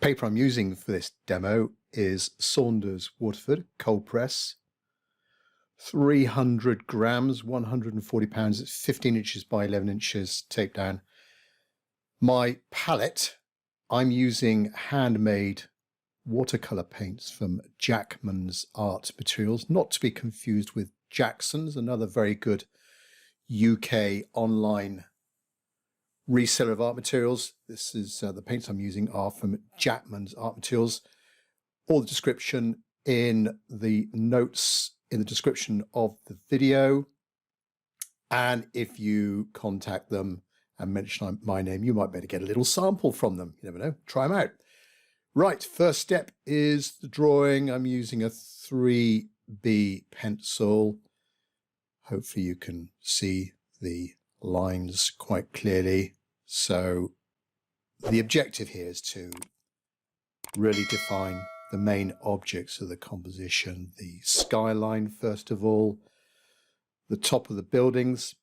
Paper I'm using for this demo is Saunders Waterford cold press, 300 grams, 140 pounds. It's 15 inches by 11 inches taped down. My palette, I'm using handmade watercolor paints from Jackman's Art Materials, not to be confused with Jackson's, another very good UK online reseller of art materials. This is the paints I'm using are from Jackman's Art Materials. All the description in the notes in the description of the video, and if you contact them and mention my name, you might be able to get a little sample from them. You never know, try them out. Right, first step is the drawing. I'm using a 3B pencil. Hopefully you can see the lines quite clearly. So the objective here is to really define the main objects of the composition. The skyline, first of all, the top of the buildings,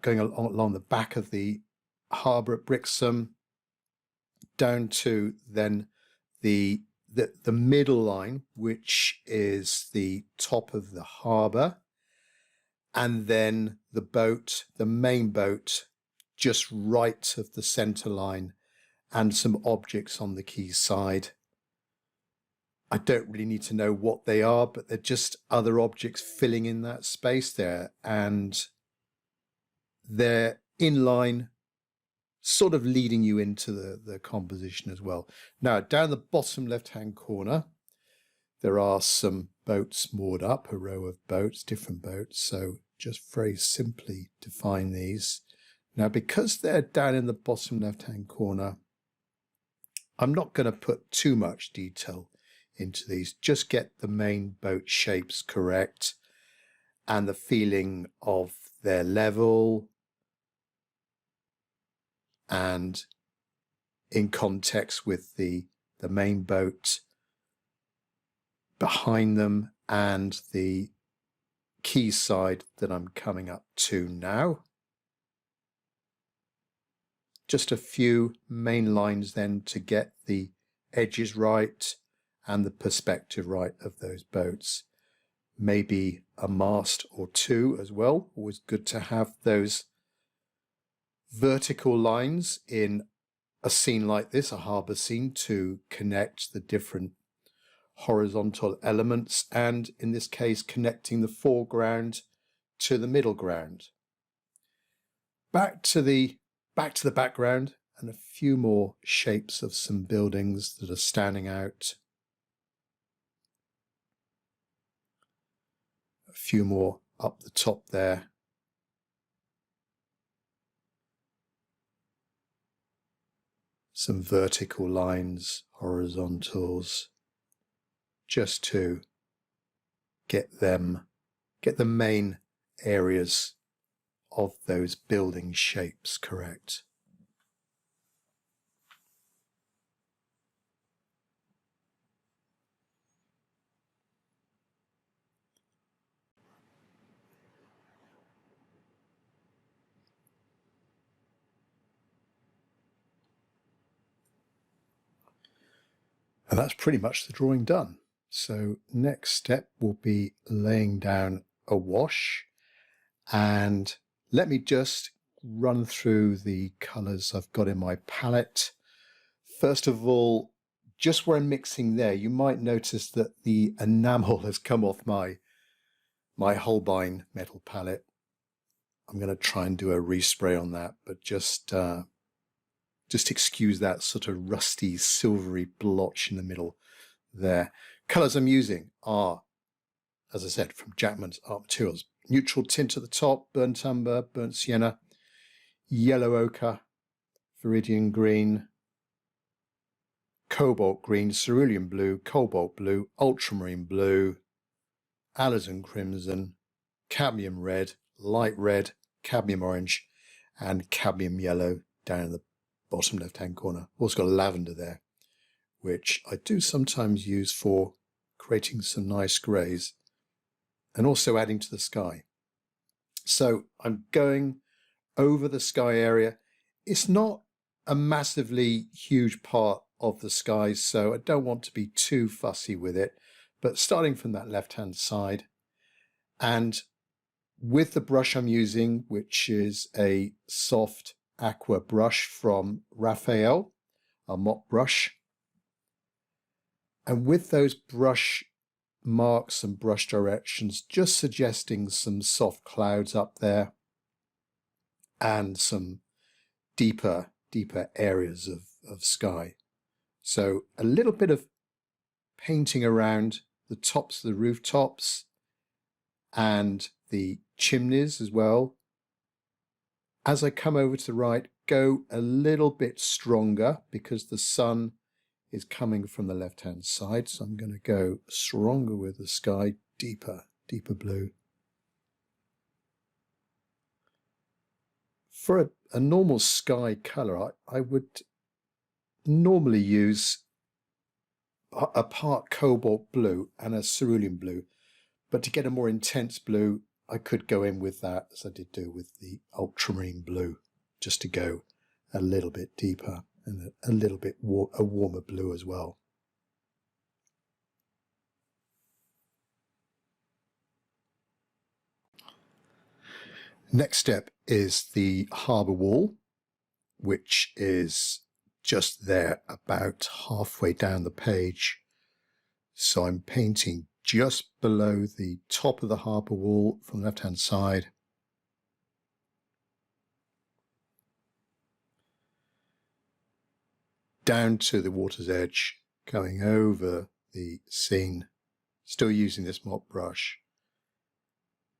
going along the back of the harbour at Brixham, down to then the middle line, which is the top of the harbour, and then the boat, the main boat, just right of the centre line, and some objects on the quay side. I don't really need to know what they are, but they're just other objects filling in that space there, and they're in line, sort of leading you into the composition as well. Now, down the bottom left-hand corner, there are some boats moored up, a row of boats, different boats. So just very simply define these. Now, because they're down in the bottom left-hand corner, I'm not going to put too much detail into these. Just get the main boat shapes correct and the feeling of their level and in context with the main boat behind them and the quay side that I'm coming up to now. Just a few main lines then to get the edges right and the perspective right of those boats. Maybe a mast or two as well. Always good to have those vertical lines in a scene like this, a harbour scene, to connect the different horizontal elements, and in this case connecting the foreground to the middle ground. Back to the background, and a few more shapes of some buildings that are standing out. A few more up the top there. Some vertical lines, horizontals, just to get the main areas of those building shapes correct. And that's pretty much the drawing done. So next step will be laying down a wash, and let me just run through the colours I've got in my palette. First of all, just where I'm mixing there, you might notice that the enamel has come off my Holbein metal palette. I'm going to try and do a respray on that, but just excuse that sort of rusty silvery blotch in the middle there. Colours I'm using are, as I said, from Jackman's Art Materials. Neutral tint at the top, burnt umber, burnt sienna, yellow ochre, viridian green, cobalt green, cerulean blue, cobalt blue, ultramarine blue, alizarin crimson, cadmium red, light red, cadmium orange, and cadmium yellow down in the bottom left-hand corner. Also got lavender there, which I do sometimes use for creating some nice greys and also adding to the sky. So I'm going over the sky area. It's not a massively huge part of the sky, so I don't want to be too fussy with it. But starting from that left-hand side, and with the brush I'm using, which is a soft aqua brush from Raphael, a mop brush, and with those brush marks and brush directions, just suggesting some soft clouds up there and some deeper areas of sky. So a little bit of painting around the tops of the rooftops and the chimneys as well. As I come over to the right, go a little bit stronger because the sun is coming from the left-hand side. So I'm going to go stronger with the sky, deeper blue. For a normal sky colour, I would normally use a part cobalt blue and a cerulean blue, but to get a more intense blue, I could go in with that, as I did do with the ultramarine blue, just to go a little bit deeper and a little bit a warmer blue as well. Next step is the Harbour Wall, which is just there about halfway down the page. So I'm painting just below the top of the Harbour Wall from the left-hand side. Down to the water's edge, going over the scene, still using this mop brush,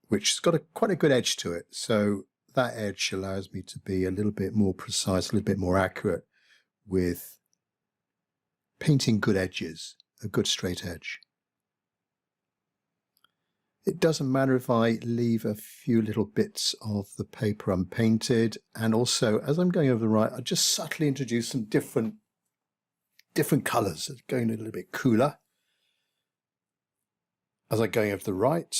which has got quite a good edge to it. So that edge allows me to be a little bit more precise, a little bit more accurate with painting good edges, a good straight edge. It doesn't matter if I leave a few little bits of the paper unpainted, and also as I'm going over the right, I just subtly introduce some different colours, going a little bit cooler. As I'm going over the right,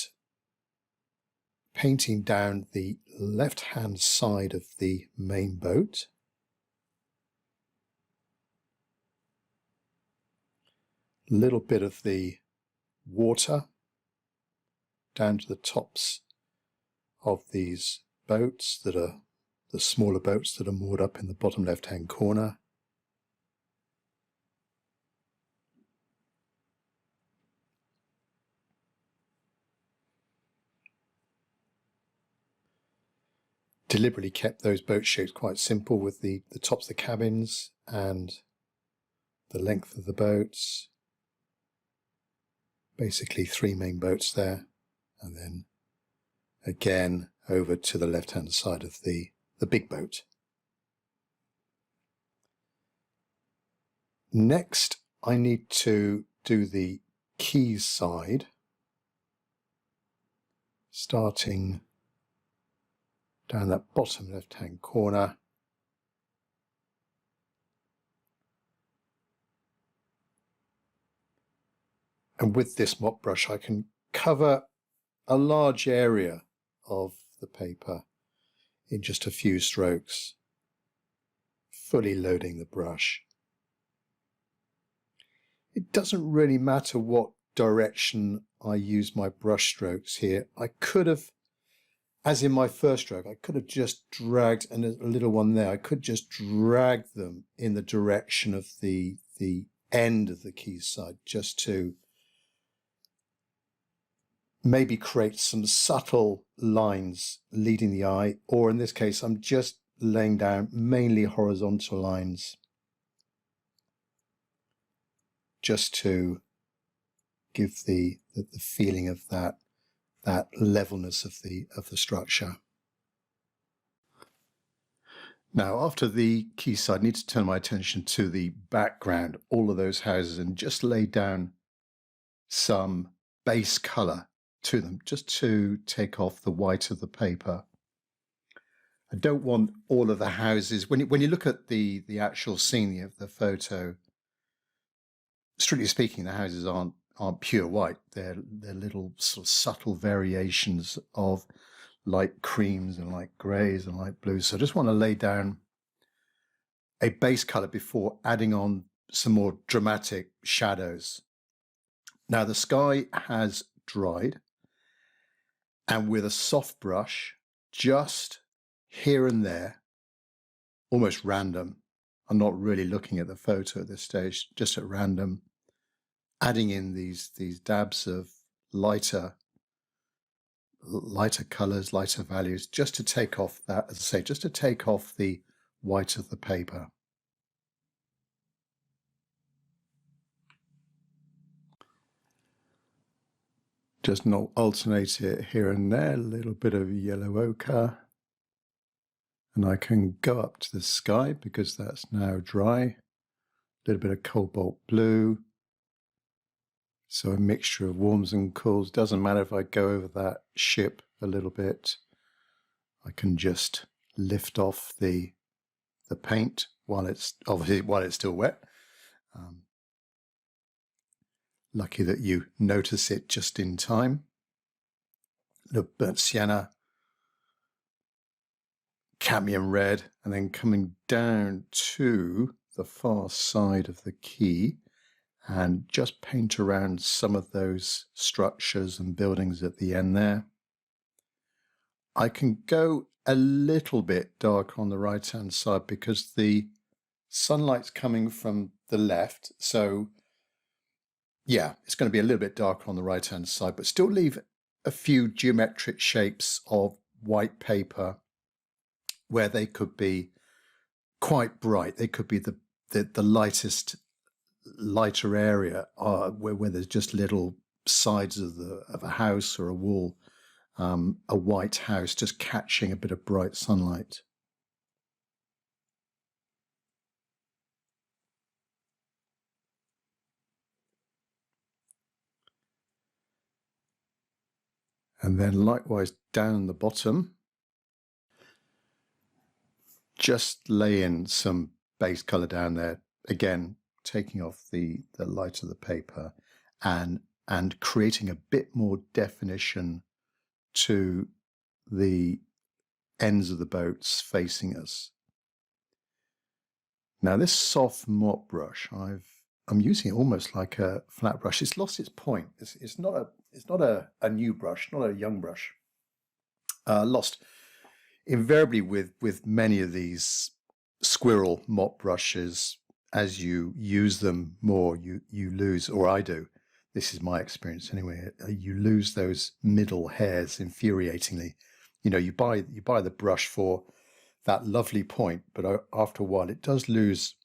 painting down the left-hand side of the main boat. A little bit of the water down to the tops of these boats that are the smaller boats that are moored up in the bottom left-hand corner. Deliberately kept those boat shapes quite simple with the tops of the cabins and the length of the boats. Basically 3 main boats there, and then again over to the left-hand side of the big boat. Next, I need to do the quay side, starting down that bottom left-hand corner. And with this mop brush, I can cover a large area of the paper in just a few strokes, fully loading the brush. It doesn't really matter what direction I use my brush strokes here. I could have, as in my first stroke, I could have just dragged, and a little one there, I could just drag them in the direction of the end of the quay side, just to maybe create some subtle lines leading the eye, or in this case, I'm just laying down mainly horizontal lines just to give the feeling of that levelness of the structure. Now, after the quayside, I need to turn my attention to the background, all of those houses, and just lay down some base colour to them, just to take off the white of the paper. I don't want all of the houses, when you look at the actual scene of the photo, strictly speaking, the houses aren't pure white. They're little sort of subtle variations of light creams and light greys and light blues. So I just want to lay down a base colour before adding on some more dramatic shadows. Now the sky has dried, and with a soft brush, just here and there, almost random, I'm not really looking at the photo at this stage, just at random, adding in these dabs of lighter colors, lighter values, just to take off that, as I say, just to take off the white of the paper. Just not alternate it here and there, a little bit of yellow ochre. And I can go up to the sky because that's now dry. A little bit of cobalt blue. So a mixture of warms and cools. Doesn't matter if I go over that ship a little bit. I can just lift off the paint while it's still wet. Lucky that you notice it just in time. The burnt sienna, cadmium red, and then coming down to the far side of the quay and just paint around some of those structures and buildings at the end there. I can go a little bit dark on the right hand side because the sunlight's coming from the left, so yeah, it's going to be a little bit darker on the right hand side, but still leave a few geometric shapes of white paper where they could be quite bright. They could be the lighter area where there's just little sides of a house or a wall, a white house just catching a bit of bright sunlight. And then likewise down the bottom, just lay in some base color down there, again taking off the light of the paper and creating a bit more definition to the ends of the boats facing us. Now this soft mop brush, I'm using it almost like a flat brush. It's lost its point. It's not a new brush, not a young brush. Lost invariably with many of these squirrel mop brushes. As you use them more, you lose, or I do. This is my experience anyway. You lose those middle hairs infuriatingly. You know, you buy the brush for that lovely point, but after a while it does lose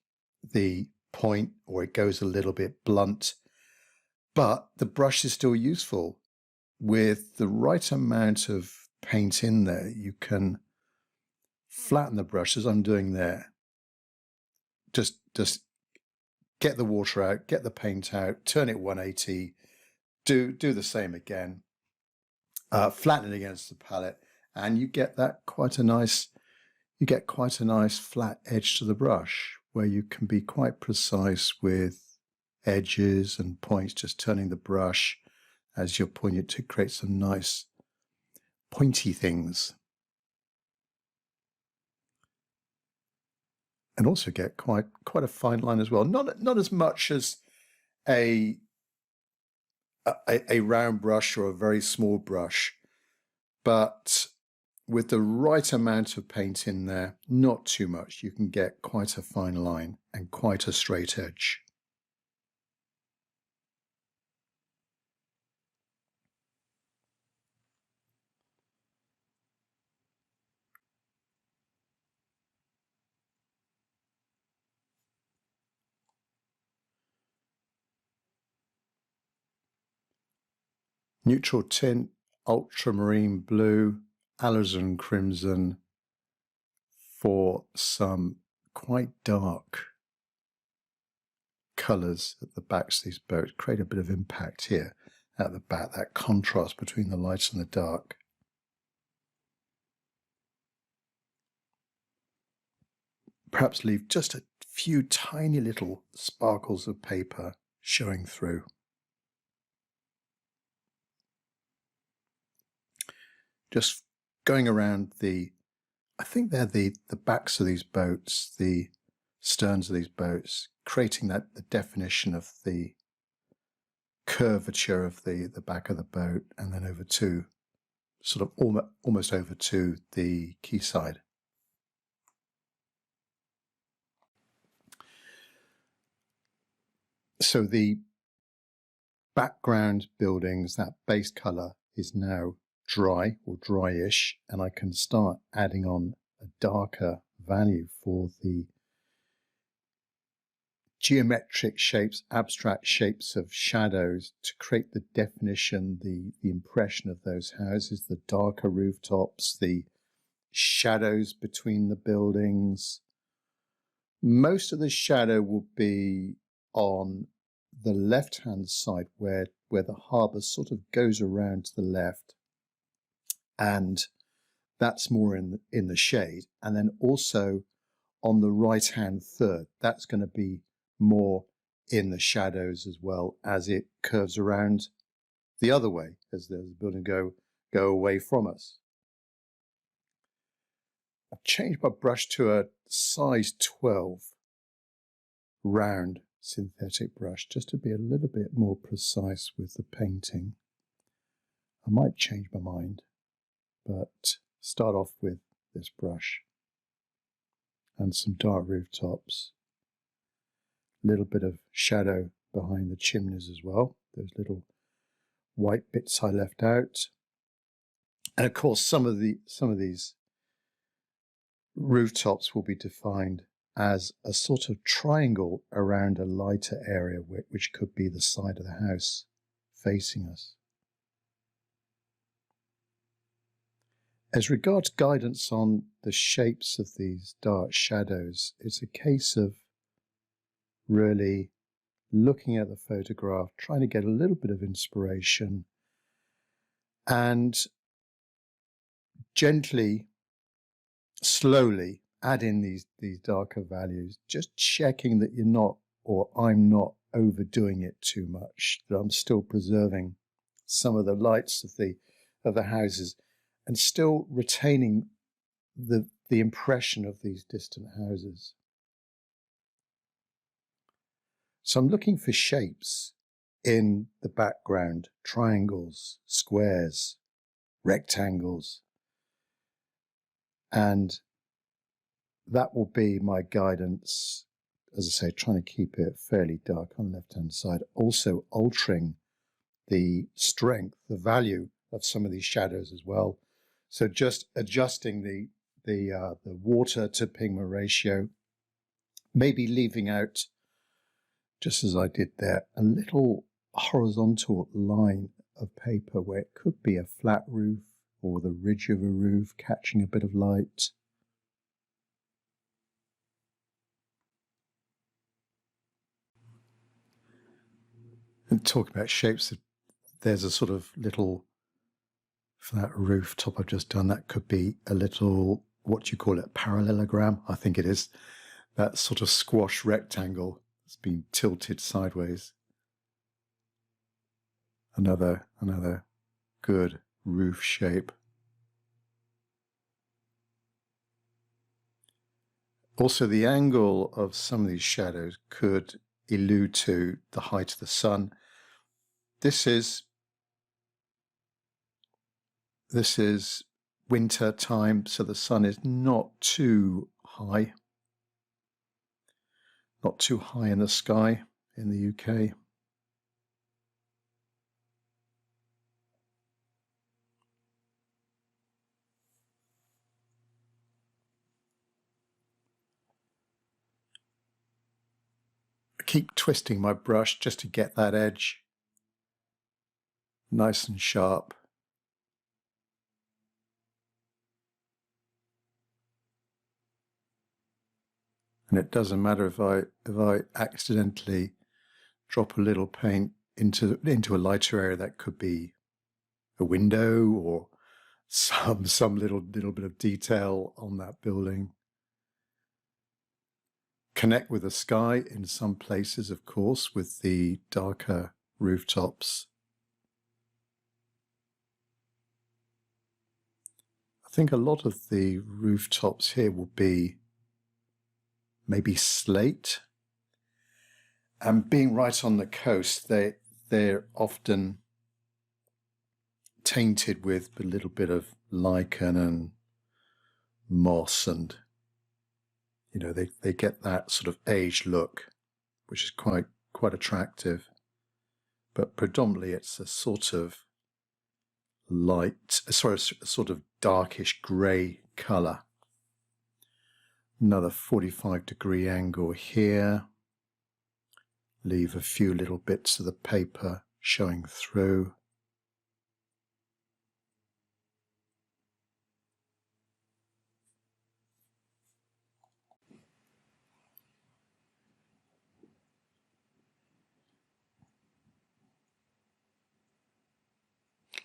the point, or it goes a little bit blunt, but the brush is still useful. With the right amount of paint in there, you can flatten the brush as I'm doing there. Just get the water out, get the paint out, turn it 180, do the same again, flatten it against the palette, and you get quite a nice flat edge to the brush, where you can be quite precise with edges and points, just turning the brush as you're pointing it to create some nice pointy things. And also get quite a fine line as well. Not as much as a round brush or a very small brush, but with the right amount of paint in there, not too much, you can get quite a fine line and quite a straight edge. Neutral tint, ultramarine blue, alizarin crimson for some quite dark colours at the backs of these boats. Create a bit of impact here at the back, that contrast between the light and the dark. Perhaps leave just a few tiny little sparkles of paper showing through. Just going around I think they're the backs of these boats, the sterns of these boats, creating the definition of the curvature of the back of the boat, and then over to sort of almost over to the quayside. So the background buildings, that base colour is now dry or dryish, and I can start adding on a darker value for the geometric shapes, abstract shapes of shadows to create the definition, the impression of those houses, the darker rooftops, the shadows between the buildings. Most of the shadow will be on the left-hand side where the harbour sort of goes around to the left, and that's more in the shade. And then also on the right-hand third, that's going to be more in the shadows as well, as it curves around the other way as the building go away from us. I've changed my brush to a size 12 round synthetic brush just to be a little bit more precise with the painting. I might change my mind, but start off with this brush and some dark rooftops, a little bit of shadow behind the chimneys as well, those little white bits I left out. And of course some of these rooftops will be defined as a sort of triangle around a lighter area, which could be the side of the house facing us. As regards guidance on the shapes of these dark shadows, it's a case of really looking at the photograph, trying to get a little bit of inspiration, and gently, slowly add in these darker values, just checking that you're not, or I'm not, overdoing it too much, that I'm still preserving some of the lights of the houses and still retaining the impression of these distant houses. So I'm looking for shapes in the background, triangles, squares, rectangles, and that will be my guidance, as I say, trying to keep it fairly dark on the left-hand side, also altering the strength, the value of some of these shadows as well. So just adjusting the water to pigment ratio, maybe leaving out, just as I did there, a little horizontal line of paper where it could be a flat roof or the ridge of a roof catching a bit of light. And talking about shapes, there's a sort of little flat rooftop I've just done. That could be a little, what do you call it, parallelogram? I think it is. That sort of squash rectangle that's been tilted sideways. Another good roof shape. Also, the angle of some of these shadows could allude to the height of the sun. This is winter time, so the sun is not too high in the sky in the UK. I keep twisting my brush just to get that edge nice and sharp. And it doesn't matter if I accidentally drop a little paint into a lighter area. That could be a window or some little bit of detail on that building. Connect with the sky in some places, of course, with the darker rooftops. I think a lot of the rooftops here will be maybe slate. And being right on the coast, they're often tainted with a little bit of lichen and moss, and you know, they get that sort of aged look, which is quite attractive. But predominantly it's a sort of light, a sort of darkish grey colour. Another 45-degree angle here. Leave a few little bits of the paper showing through.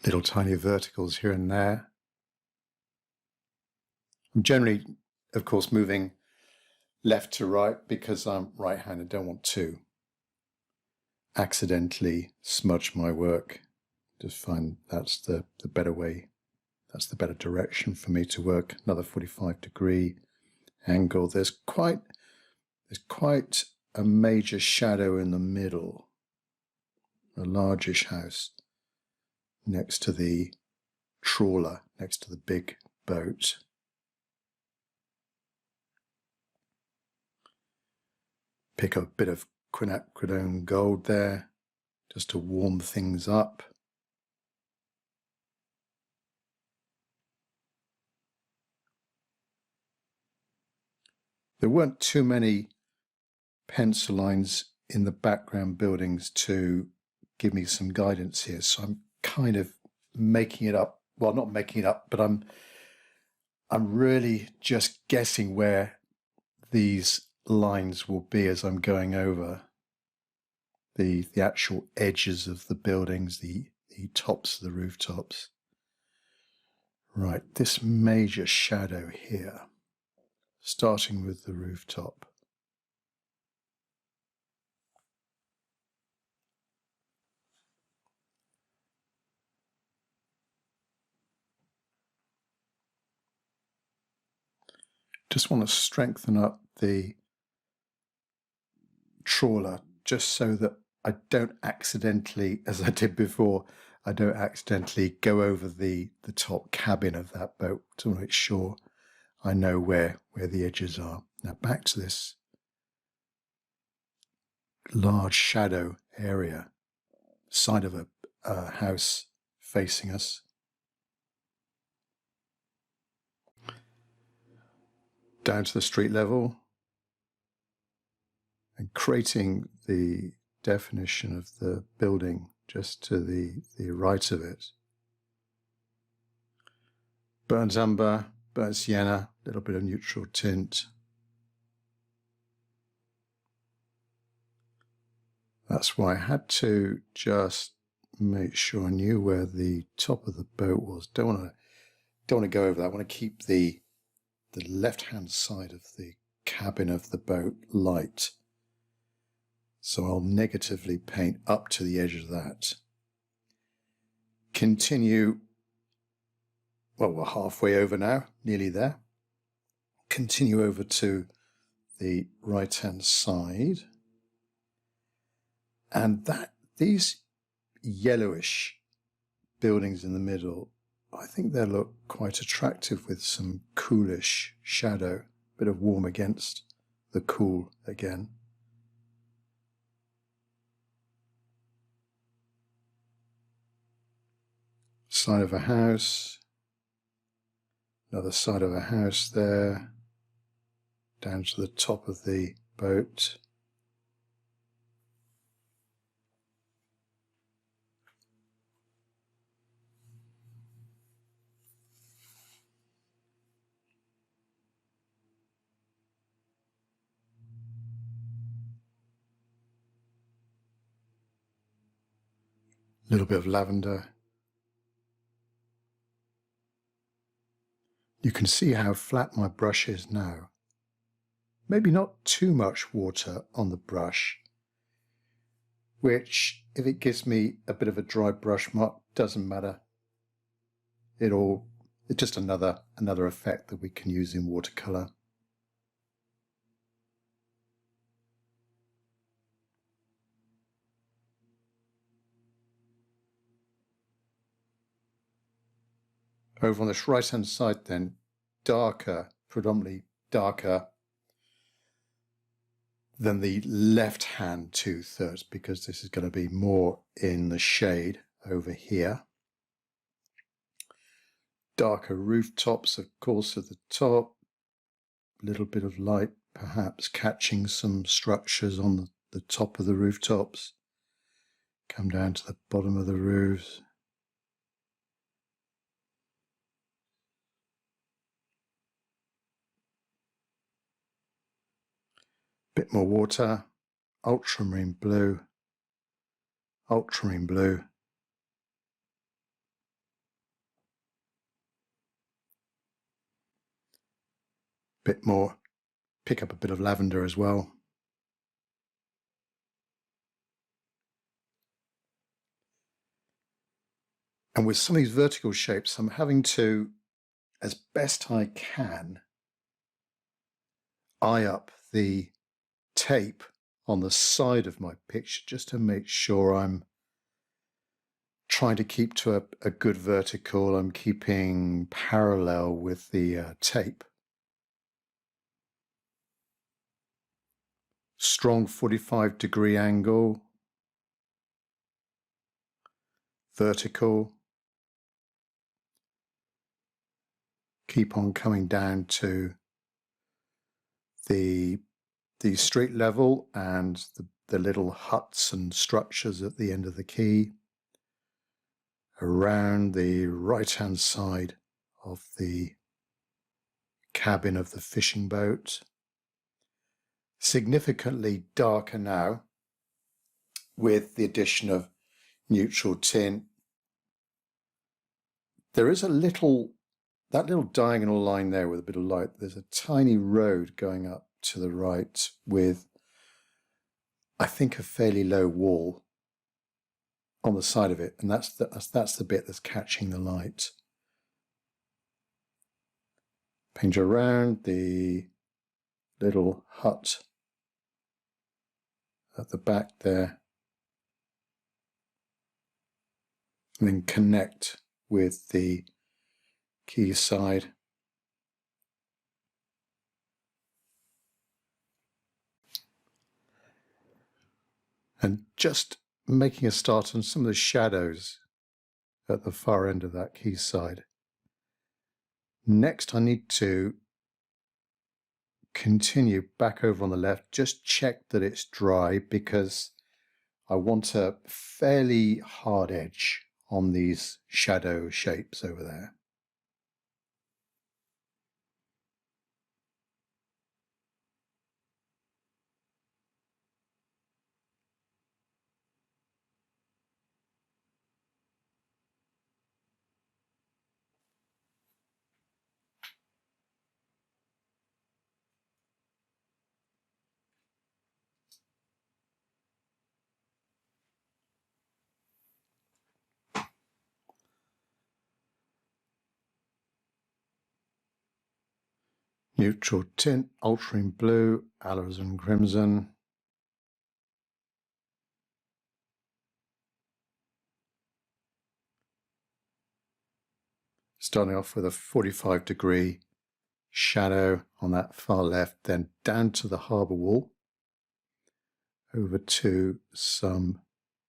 Little tiny verticals here and there. I'm generally, of course, moving left to right because I'm right-handed. Don't want to accidentally smudge my work. Just find that's the better way. That's the better direction for me to work. Another 45-degree angle. There's quite a major shadow in the middle. A largish house next to the trawler, next to the big boat. Pick up a bit of quinacridone gold there just to warm things up. There weren't too many pencil lines in the background buildings to give me some guidance here, so I'm kind of making it up. Well, not making it up, but I'm really just guessing where these lines will be as I'm going over the actual edges of the buildings, the tops of the rooftops. Right, this major shadow here, starting with the rooftop. Just want to strengthen up the trawler just so that I don't accidentally, as I did before, I don't accidentally go over the top cabin of that boat to make sure I know where the edges are. Now back to this large shadow area, side of a house facing us. Down to the street level and creating the definition of the building just to the right of it. Burnt umber, burnt sienna, a little bit of neutral tint. That's why I had to just make sure I knew where the top of the boat was. Don't want to go over that. I want to keep the left-hand side of the cabin of the boat light. So I'll negatively paint up to the edge of that. Continue, well, we're halfway over now, nearly there. Continue over to the right-hand side. And these yellowish buildings in the middle, I think they look quite attractive with some coolish shadow, bit of warm against the cool again. Side of a house, another side of a house there, down to the top of the boat. A little bit of lavender. You can see how flat my brush is now. Maybe not too much water on the brush, which if it gives me a bit of a dry brush mark, doesn't matter. It's just another effect that we can use in watercolor. Over on this right hand side then, darker, predominantly darker than the left hand 2/3, because this is going to be more in the shade over here. Darker rooftops, of course, at the top. A little bit of light perhaps catching some structures on the top of the rooftops. Come down to the bottom of the roofs. Bit more water, ultramarine blue, ultramarine blue. Bit more, pick up a bit of lavender as well. And with some of these vertical shapes, I'm having to, as best I can, eye up the tape on the side of my picture just to make sure I'm trying to keep to a good vertical. I'm keeping parallel with the tape. Strong 45-degree angle, vertical. Keep on coming down to the street level and the little huts and structures at the end of the quay. Around the right-hand side of the cabin of the fishing boat. Significantly darker now with the addition of neutral tint. There is that little diagonal line there with a bit of light. There's a tiny road going up to the right with, I think, a fairly low wall on the side of it, and that's the bit that's catching the light. Paint around the little hut at the back there, and then connect with the quay side. And just making a start on some of the shadows at the far end of that quay side. Next, I need to continue back over on the left, just check that it's dry, because I want a fairly hard edge on these shadow shapes over there. Neutral tint, ultramarine blue, alizarin crimson. Starting off with a 45-degree shadow on that far left, then down to the harbour wall, over to some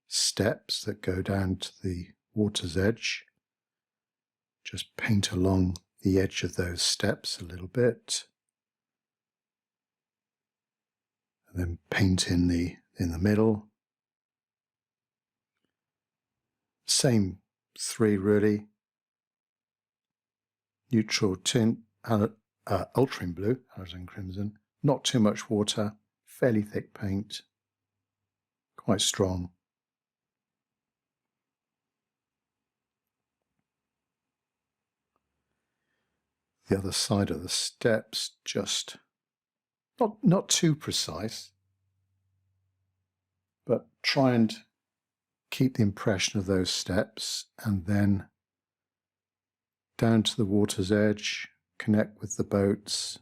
steps that go down to the water's edge. Just paint along the edge of those steps a little bit, and then paint in the middle. Same three really. Neutral tint, ultramarine blue, alizarin crimson. Not too much water, fairly thick paint, quite strong. The other side of the steps, just not too precise, but try and keep the impression of those steps, and then down to the water's edge, connect with the boats.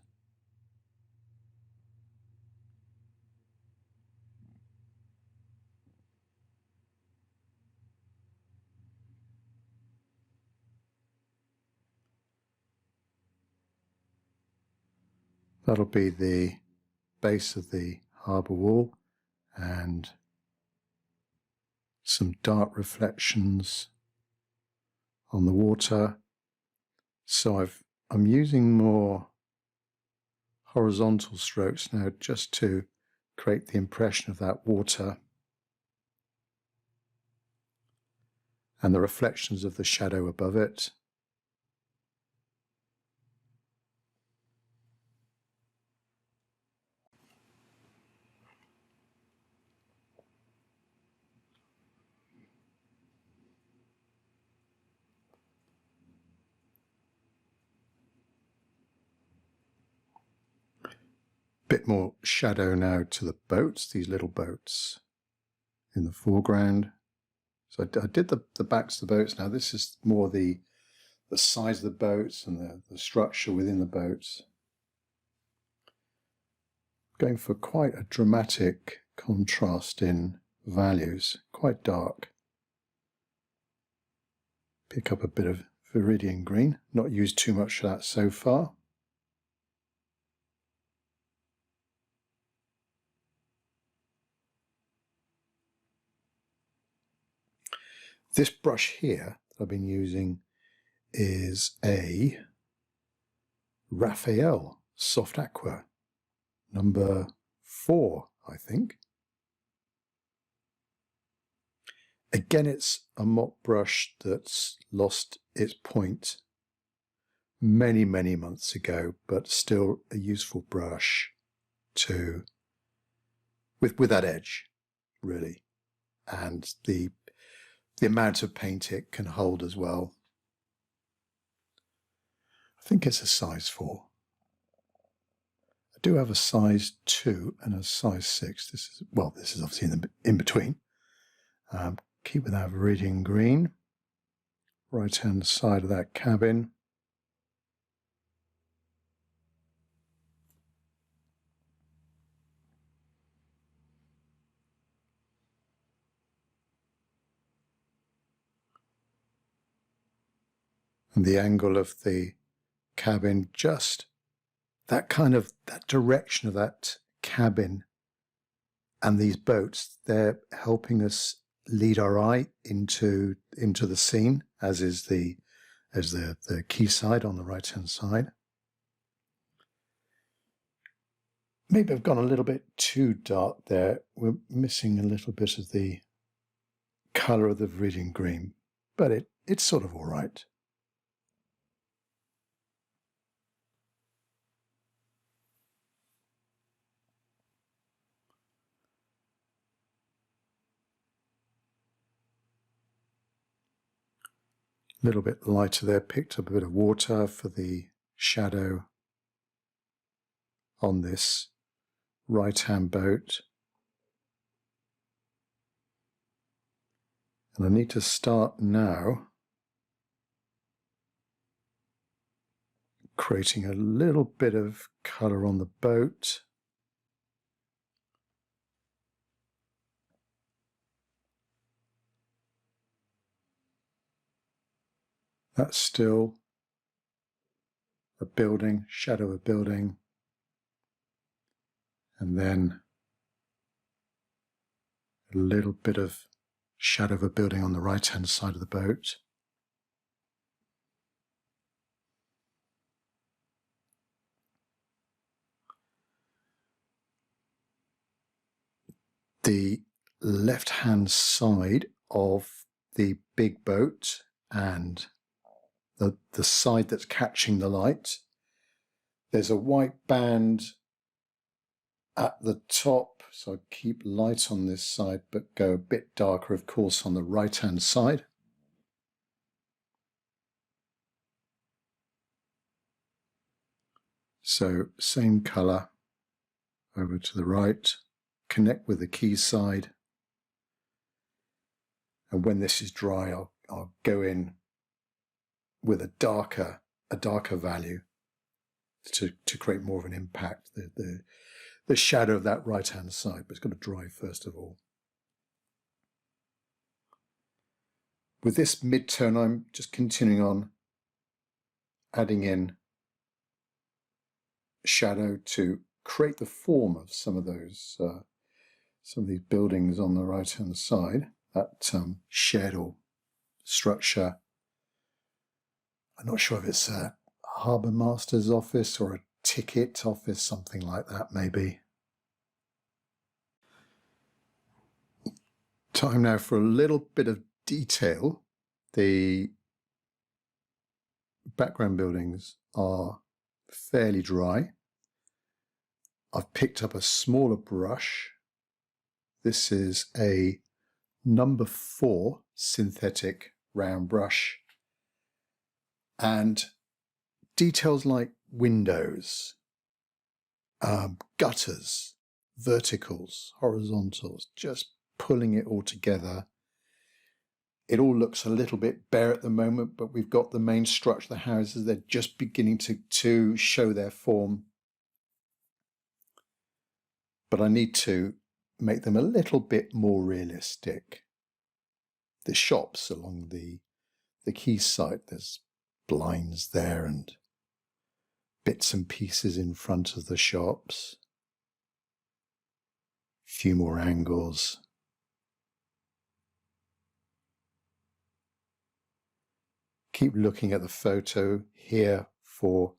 That'll be the base of the harbour wall and some dark reflections on the water. So I'm using more horizontal strokes now just to create the impression of that water and the reflections of the shadow above it. Bit more shadow now to the boats, these little boats in the foreground. So I did the backs of the boats. Now this is more the size of the boats and the structure within the boats. Going for quite a dramatic contrast in values, quite dark. Pick up a bit of viridian green, not used too much of that so far. This brush here that I've been using is a Raphael Soft Aqua, number 4, I think. Again, it's a mop brush that's lost its point many, many months ago, but still a useful brush to with that edge, really, and the amount of paint it can hold as well. I think it's a size 4. I do have a size 2 and a size 6. This is obviously in between. Keep with that viridian green. Right hand side of that cabin. And the angle of the cabin, just that direction of that cabin and these boats, they're helping us lead our eye into the scene, as is the quayside on the right hand side. Maybe I've gone a little bit too dark there. We're missing a little bit of the colour of the viridian green, but it's sort of all right. A little bit lighter there, picked up a bit of water for the shadow on this right-hand boat. And I need to start now creating a little bit of colour on the boat. That's still a building, shadow of a building, and then a little bit of shadow of a building on the right-hand side of the boat. The left-hand side of the big boat and the side that's catching the light, there's a white band at the top, so I keep light on this side but go a bit darker, of course, on the right-hand side. So same colour over to the right, connect with the quayside, and when this is dry I'll go in with a darker value to create more of an impact, the shadow of that right hand side, but it's got to dry first of all. With this mid-tone I'm just continuing on adding in shadow to create the form of some of those, some of these buildings on the right-hand side, that shed or structure. I'm not sure if it's a harbour master's office or a ticket office, something like that maybe. Time now for a little bit of detail. The background buildings are fairly dry. I've picked up a smaller brush. This is a number 4 synthetic round brush, and details like windows, gutters, verticals, horizontals, just pulling it all together. It all looks a little bit bare at the moment, but we've got the main structure of the houses. They're just beginning to show their form. But I need to make them a little bit more realistic. The shops along the quayside, there's blinds there and bits and pieces in front of the shops. A few more angles. Keep looking at the photo here for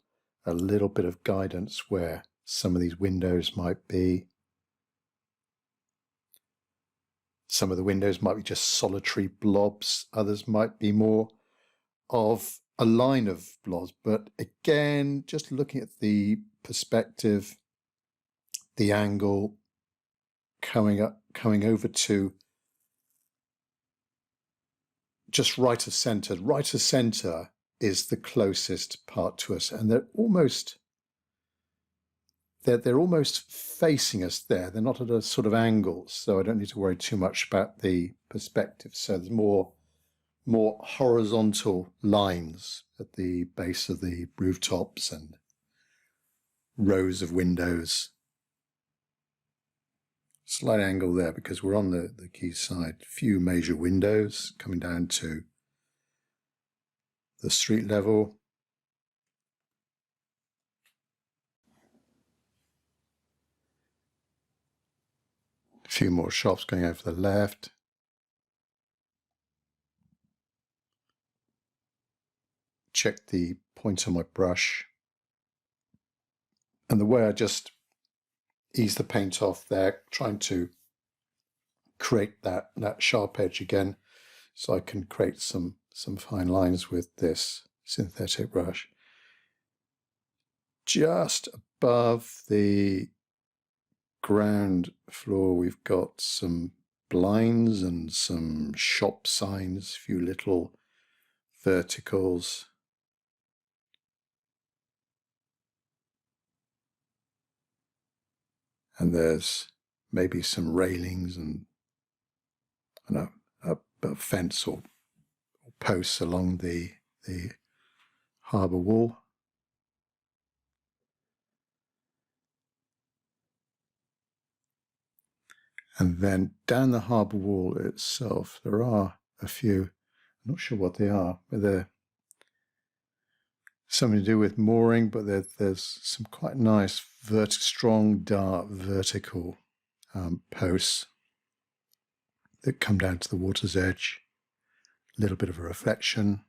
a little bit of guidance where some of these windows might be. Some of the windows might be just solitary blobs, others might be more of a line of blobs. But again, just looking at the perspective, the angle, coming over to just right of centre. Right of centre is the closest part to us, and they're almost facing us there. They're not at a sort of angle, so I don't need to worry too much about the perspective. So there's more horizontal lines at the base of the rooftops and rows of windows. Slight angle there because we're on the quayside. Few major windows coming down to the street level. A few more shops going over to the left. Check the point on my brush. And the way I just ease the paint off there, trying to create that sharp edge again, so I can create some fine lines with this synthetic brush. Just above the ground floor, we've got some blinds and some shop signs, a few little verticals. And there's maybe some railings and a fence or posts along the harbour wall. And then down the harbour wall itself, there are a few, I'm not sure what they are, but they're something to do with mooring, but there's some quite nice, strong, dark, vertical posts that come down to the water's edge. A little bit of a reflection.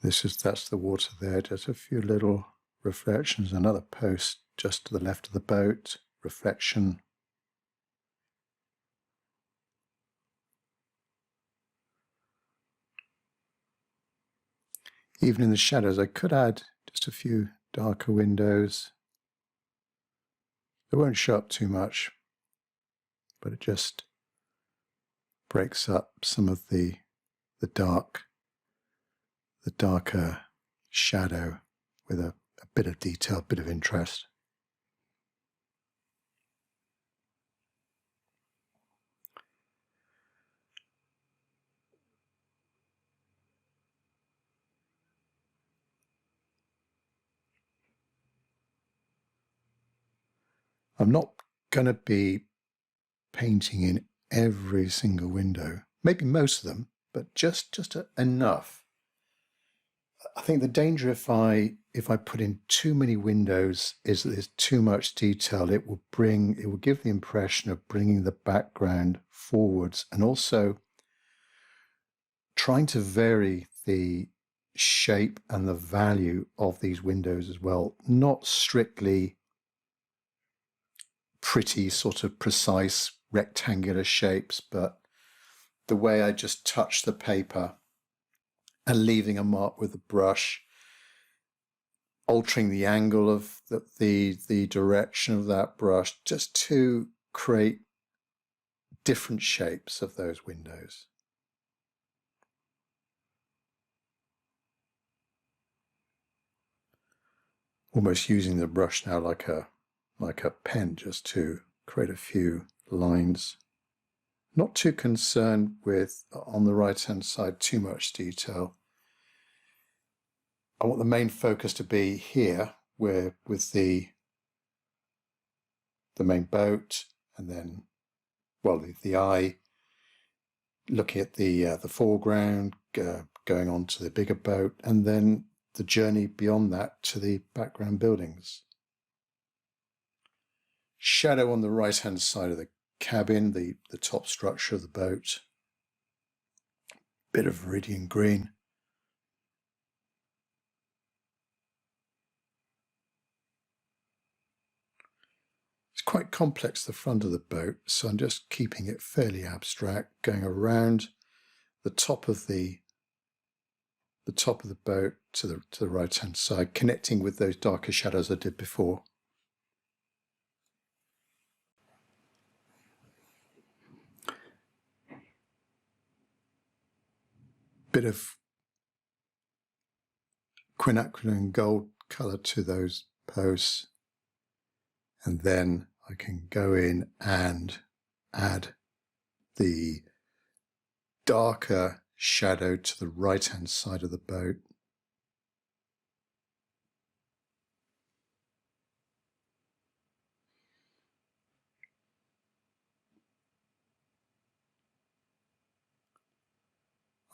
That's the water there, just a few little reflections. Another post just to the left of the boat, reflection. Even in the shadows, I could add just a few darker windows. They won't show up too much, but it just breaks up some of the darker shadow with a bit of detail, a bit of interest. I'm not going to be painting in every single window, maybe most of them, but just enough. I think the danger if I put in too many windows is that there's too much detail. It will give the impression of bringing the background forwards, and also trying to vary the shape and the value of these windows as well. Not strictly pretty sort of precise rectangular shapes, but the way I just touch the paper and leaving a mark with the brush, altering the angle of the direction of that brush, just to create different shapes of those windows. Almost using the brush now like a pen, just to create a few lines. Not too concerned with, on the right hand side, too much detail. I want the main focus to be here, where with the main boat, and then, well, the eye looking at the foreground, going on to the bigger boat, and then the journey beyond that to the background buildings. Shadow on the right hand side of the cabin, the top structure of the boat. Bit of Viridian green. It's quite complex, the front of the boat, so I'm just keeping it fairly abstract, going around the top of the boat to the right hand side, connecting with those darker shadows I did before. Bit of quinacridone gold colour to those posts, and then I can go in and add the darker shadow to the right hand side of the boat.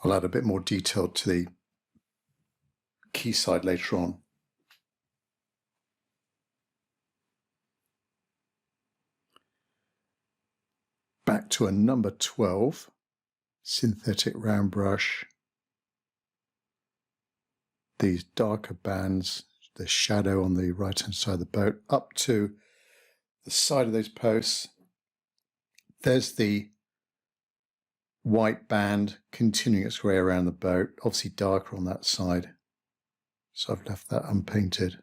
I'll add a bit more detail to the quayside later on. Back to a number 12 synthetic round brush. These darker bands, the shadow on the right hand side of the boat, up to the side of those posts. There's the white band continuing its way around the boat, obviously darker on that side, so I've left that unpainted.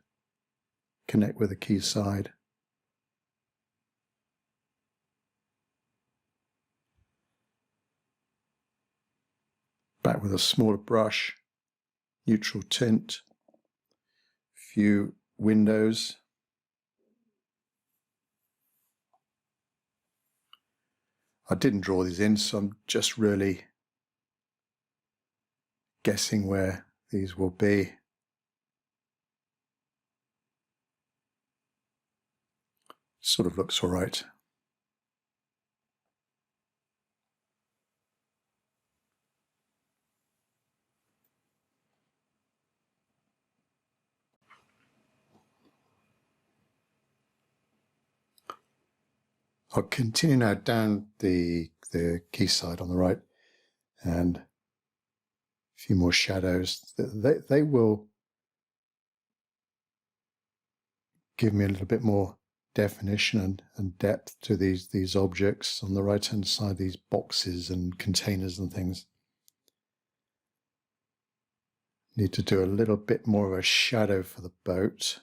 Connect with the quayside. Back with a smaller brush, neutral tint, few windows. I didn't draw these in, so I'm just really guessing where these will be. Sort of looks all right. I'll continue now down the quayside on the right, and a few more shadows. They will give me a little bit more definition and depth to these objects on the right hand side, these boxes and containers and things. Need to do a little bit more of a shadow for the boat.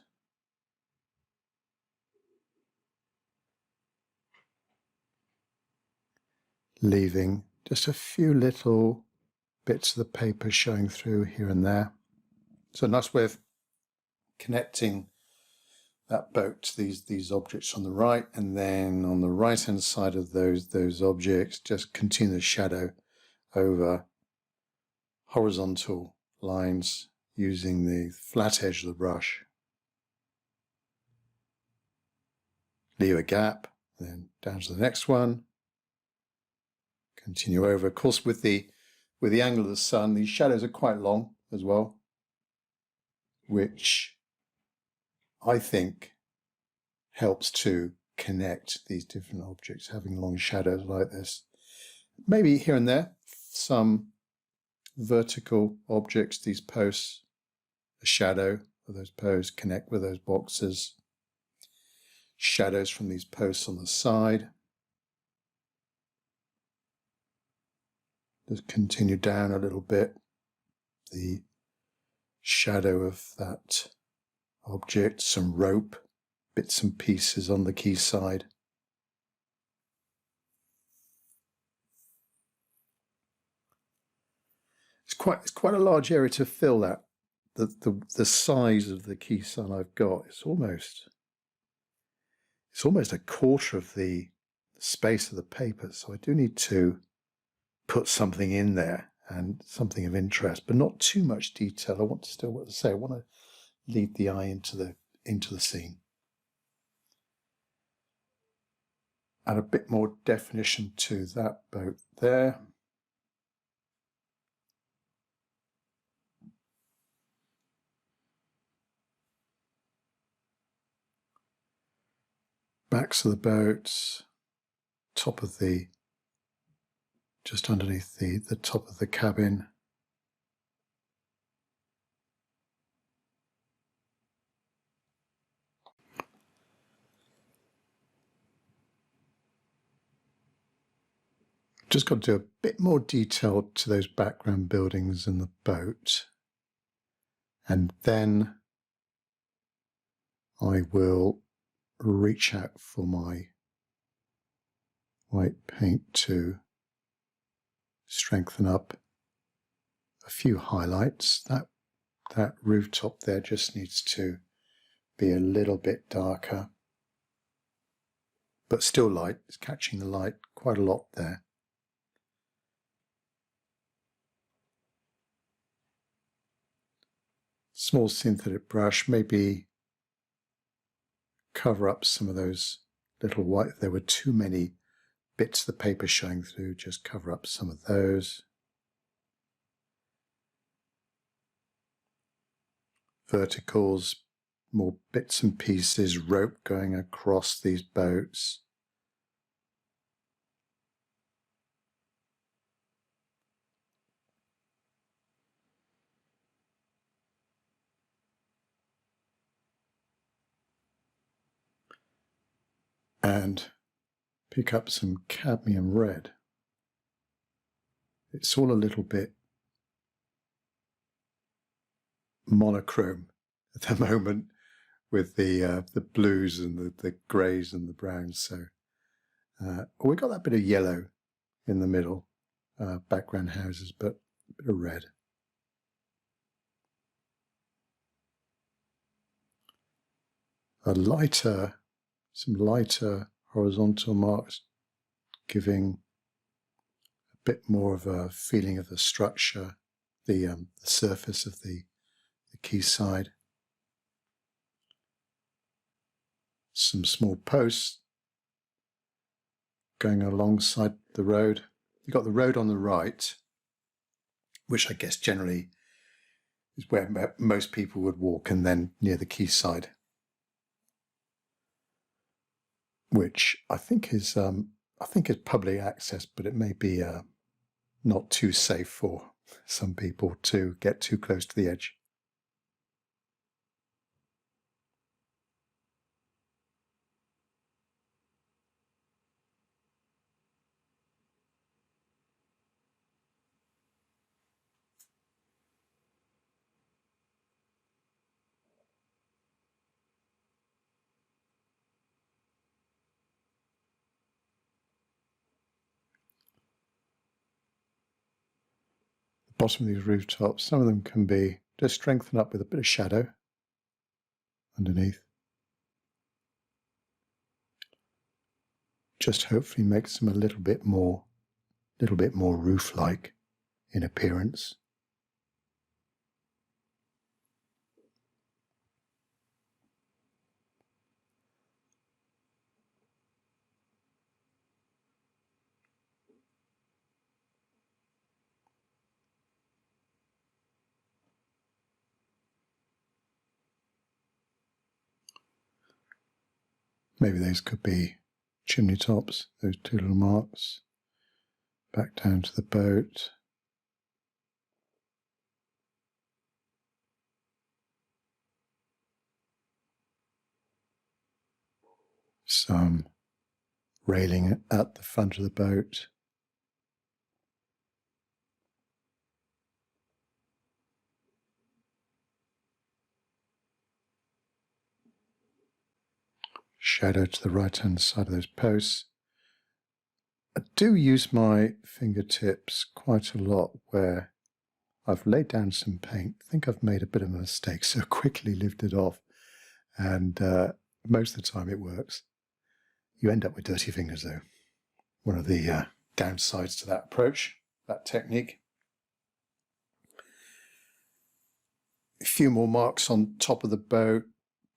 Leaving just a few little bits of the paper showing through here and there. So a nice way of connecting that boat to these objects on the right, and then on the right hand side of those objects, just continue the shadow over horizontal lines using the flat edge of the brush. Leave a gap, then down to the next one. Continue over. Of course, with the with the angle of the sun, these shadows are quite long as well, which I think helps to connect these different objects, having long shadows like this. Maybe here and there, some vertical objects, these posts, a shadow of those posts connect with those boxes, shadows from these posts on the side. Just continue down a little bit, the shadow of that object, some rope, bits and pieces on the quayside. It's quite a large area to fill that. The size of the quayside I've got, it's almost a quarter of the space of the paper. So I do need to put something in there and something of interest, but not too much detail. I want to still, what to say, I want to lead the eye into the scene. Add a bit more definition to that boat there. Backs of the boats, top of the, just underneath the top of the cabin. Just got to do a bit more detail to those background buildings and the boat. And then I will reach out for my white paint to strengthen up a few highlights. That rooftop there just needs to be a little bit darker, but still light. It's catching the light quite a lot there. Small synthetic brush, maybe cover up some of those little white, there were too many bits of the paper showing through, just cover up some of those. Verticals, more bits and pieces, rope going across these boats. And pick up some cadmium red. It's all a little bit monochrome at the moment with the blues and the greys and the browns. So we got that bit of yellow in the middle, background houses, but a bit of red. Some lighter horizontal marks, giving a bit more of a feeling of the structure, the surface of the quayside. Some small posts going alongside the road. You've got the road on the right, which I guess generally is where most people would walk, and then near the quayside, which I think is public access, but it may be not too safe for some people to get too close to the edge. Bottom of these rooftops, some of them can be just strengthened up with a bit of shadow underneath. Just hopefully makes them a little bit more roof-like in appearance. Maybe those could be chimney tops, those two little marks. Back down to the boat. Some railing at the front of the boat. Shadow to the right hand side of those posts. I do use my fingertips quite a lot where I've laid down some paint. I think I've made a bit of a mistake, so quickly lifted it off, and most of the time it works. You end up with dirty fingers though. One of the downsides to that approach, that technique. A few more marks on top of the boat,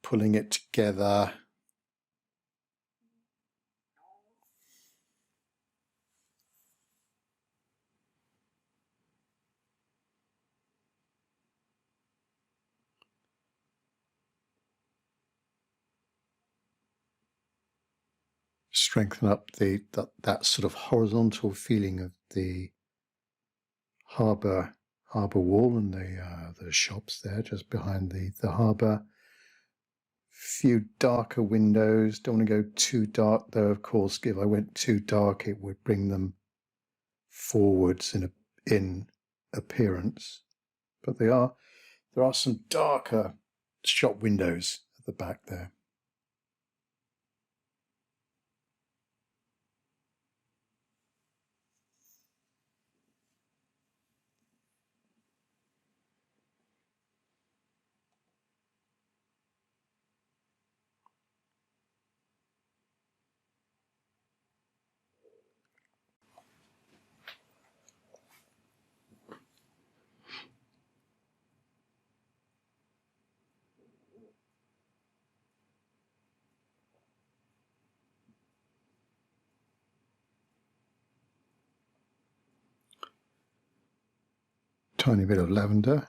pulling it together. Strengthen up that sort of horizontal feeling of the harbour wall and the shops there just behind the harbour. Few darker windows. Don't want to go too dark though. Of course, if I went too dark, it would bring them forwards in appearance. But there are some darker shop windows at the back there. Tiny bit of lavender.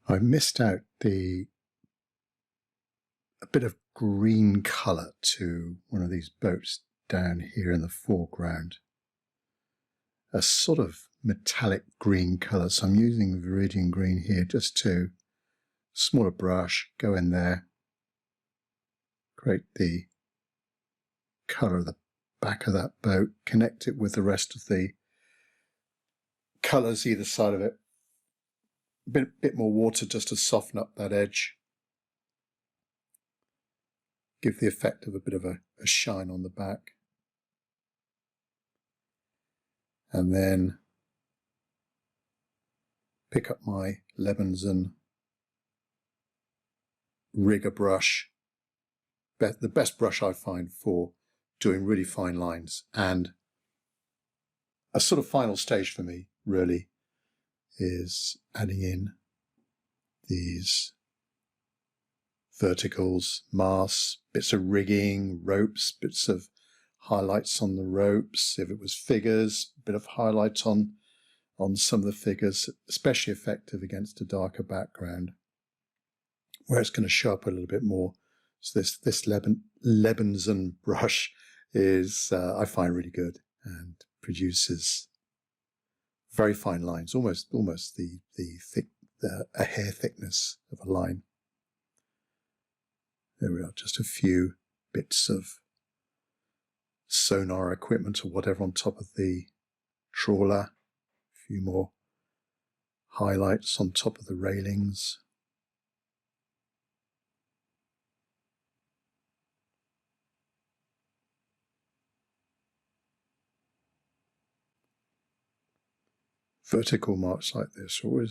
I missed out a bit of green colour to one of these boats down here in the foreground. A sort of metallic green colour, so I'm using Viridian green here just to smaller brush, go in there, create the colour of the back of that boat, connect it with the rest of the colours either side of it. Bit more water just to soften up that edge. Give the effect of a bit of a shine on the back. And then pick up my Lebenson rigger brush. The best brush I find for doing really fine lines. And a sort of final stage for me, really, is adding in these verticals, masts, bits of rigging, ropes, bits of highlights on the ropes. If it was figures, a bit of highlight on some of the figures, especially effective against a darker background, where it's going to show up a little bit more. So this Lebenson brush is, I find, really good and produces very fine lines, almost a hair thickness of a line. There we are, just a few bits of sonar equipment or whatever on top of the trawler. A few more highlights on top of the railings. Vertical marks like this are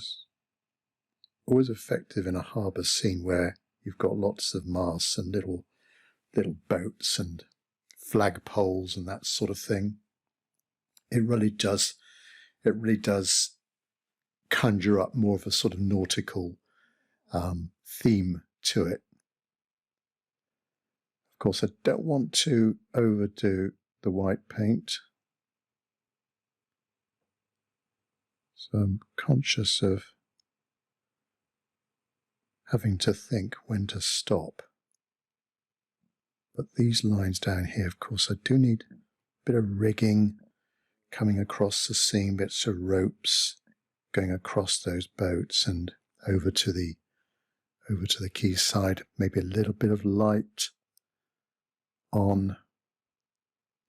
always effective in a harbour scene where you've got lots of masts and little boats and flagpoles and that sort of thing. It really does conjure up more of a sort of nautical theme to it. Of course, I don't want to overdo the white paint, so I'm conscious of having to think when to stop. But these lines down here, of course, I do need a bit of rigging coming across the seam, bits of ropes going across those boats and over to the quay side. Maybe a little bit of light on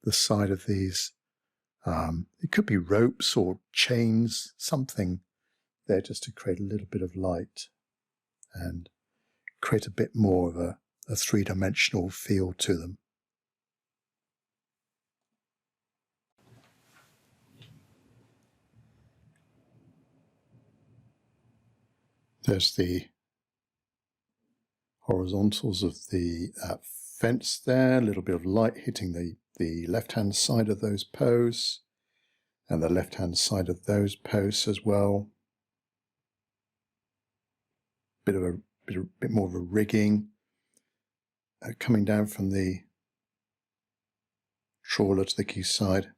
the side of these. It could be ropes or chains, something there just to create a little bit of light and create a bit more of a three-dimensional feel to them. There's the horizontals of the fence there, a little bit of light hitting the left-hand side of those posts and the left-hand side of those posts as well. Bit more of a rigging coming down from the trawler to the quay side.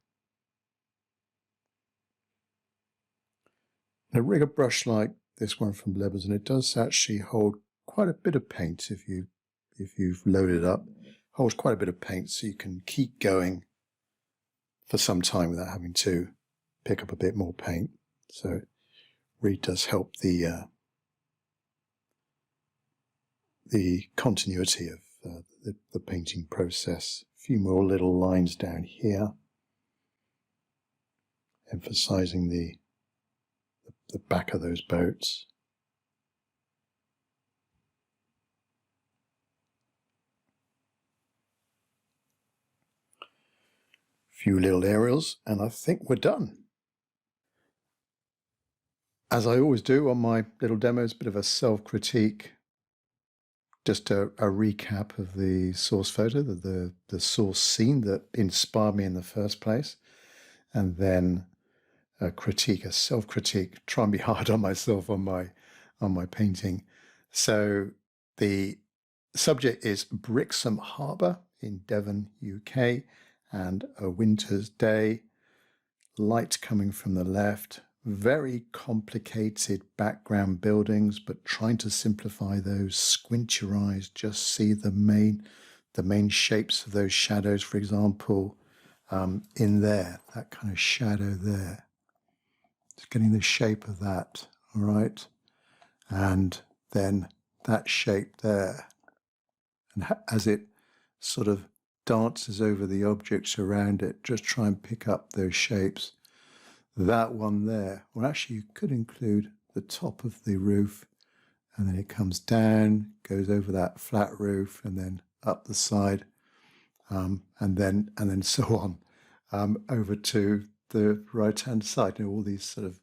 And a rigger brush like this one from Lebanon, it does actually hold quite a bit of paint if you've loaded it up. Holds quite a bit of paint, so you can keep going for some time without having to pick up a bit more paint. So it really does help the continuity of the painting process. A few more little lines down here, emphasizing the back of those boats. Few little aerials, and I think we're done. As I always do on my little demos, a bit of a self-critique. Just a recap of the source photo, the source scene that inspired me in the first place, and then a critique, a self-critique, try and be hard on myself on my painting. So the subject is Brixham Harbour in Devon, UK, and a winter's day, light coming from the left, very complicated background buildings, but trying to simplify those, squint your eyes, just see the main shapes of those shadows, for example, in there, that kind of shadow there. Just getting the shape of that, all right? And then that shape there. And as it sort of dances over the objects around it, just try and pick up those shapes. That one there, well, actually you could include the top of the roof, and then it comes down, goes over that flat roof, and then up the side, and then so on, over to the right-hand side. You know, all these sort of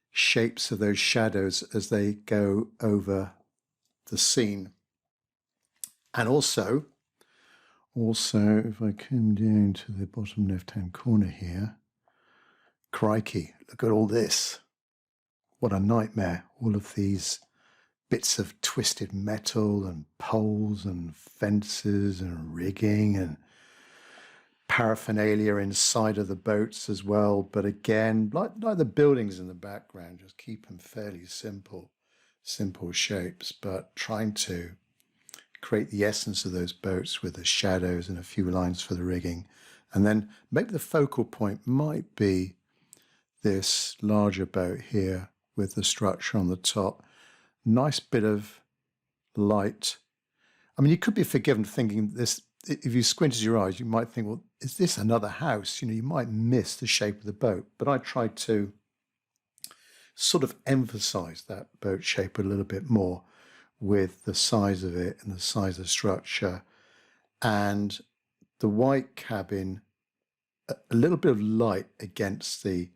shapes of those shadows as they go over the scene. And also, if I come down to the bottom left-hand corner here, crikey, look at all this. What a nightmare. All of these bits of twisted metal and poles and fences and rigging and paraphernalia inside of the boats as well. But again, like the buildings in the background, just keep them fairly simple shapes, but trying to create the essence of those boats with the shadows and a few lines for the rigging. And then maybe the focal point might be this larger boat here with the structure on the top. Nice bit of light. I mean, you could be forgiven thinking this, if you squinted your eyes, you might think, well, is this another house? You know, you might miss the shape of the boat. But I tried to sort of emphasize that boat shape a little bit more with the size of it and the size of the structure. And the white cabin, a little bit of light against the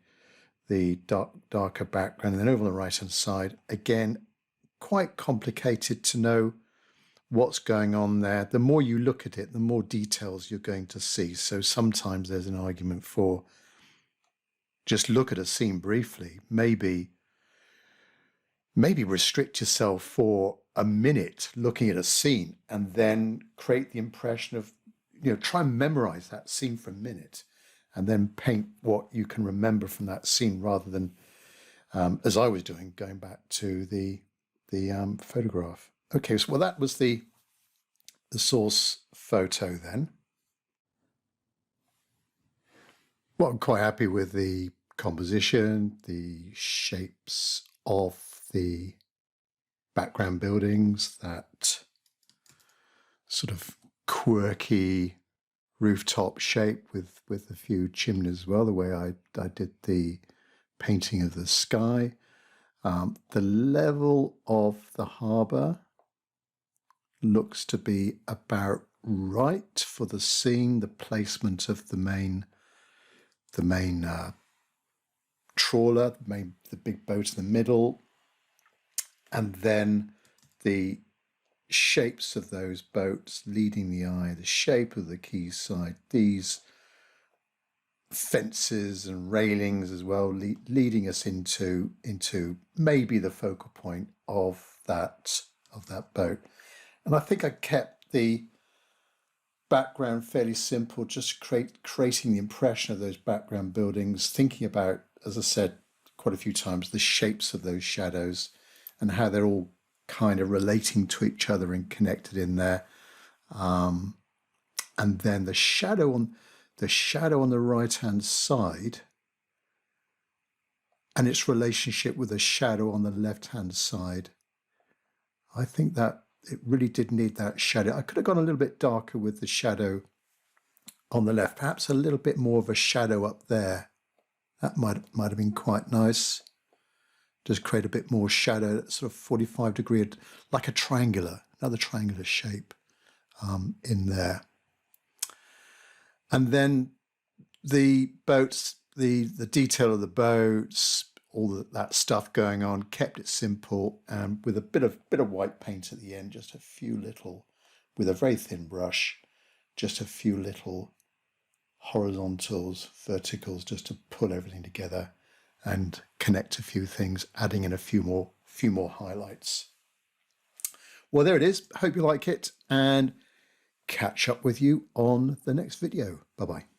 darker background. And then over on the right-hand side, again, quite complicated to know what's going on there. The more you look at it, the more details you're going to see. So sometimes there's an argument for just look at a scene briefly, maybe restrict yourself for a minute looking at a scene and then create the impression of, try and memorize that scene for a minute and then paint what you can remember from that scene rather than, as I was doing, going back to the photograph. Okay, so well, that was the source photo then. Well, I'm quite happy with the composition, the shapes of the background buildings, that sort of quirky rooftop shape with a few chimneys as well, the way I did the painting of the sky. The level of the harbour looks to be about right for the scene, the placement of the main trawler, the big boat in the middle, and then the shapes of those boats leading the eye, the shape of the quayside, these fences and railings as well, leading us into maybe the focal point of that boat. And I think I kept the background fairly simple, just creating the impression of those background buildings, thinking about, as I said quite a few times, the shapes of those shadows and how they're all kind of relating to each other and connected in there. And then the shadow on the right-hand side and its relationship with the shadow on the left-hand side. I think that it really did need that shadow. I could have gone a little bit darker with the shadow on the left, perhaps a little bit more of a shadow up there. That might have been quite nice. Just create a bit more shadow, sort of 45-degree, like another triangular shape in there. And then the boats, the detail of the boats, all that stuff going on, kept it simple and with a bit of white paint at the end, just a few little, with a very thin brush, just a few little horizontals, verticals, just to pull everything together and connect a few things, adding in a few more highlights. Well, there it is. Hope you like it and catch up with you on the next video. Bye-bye.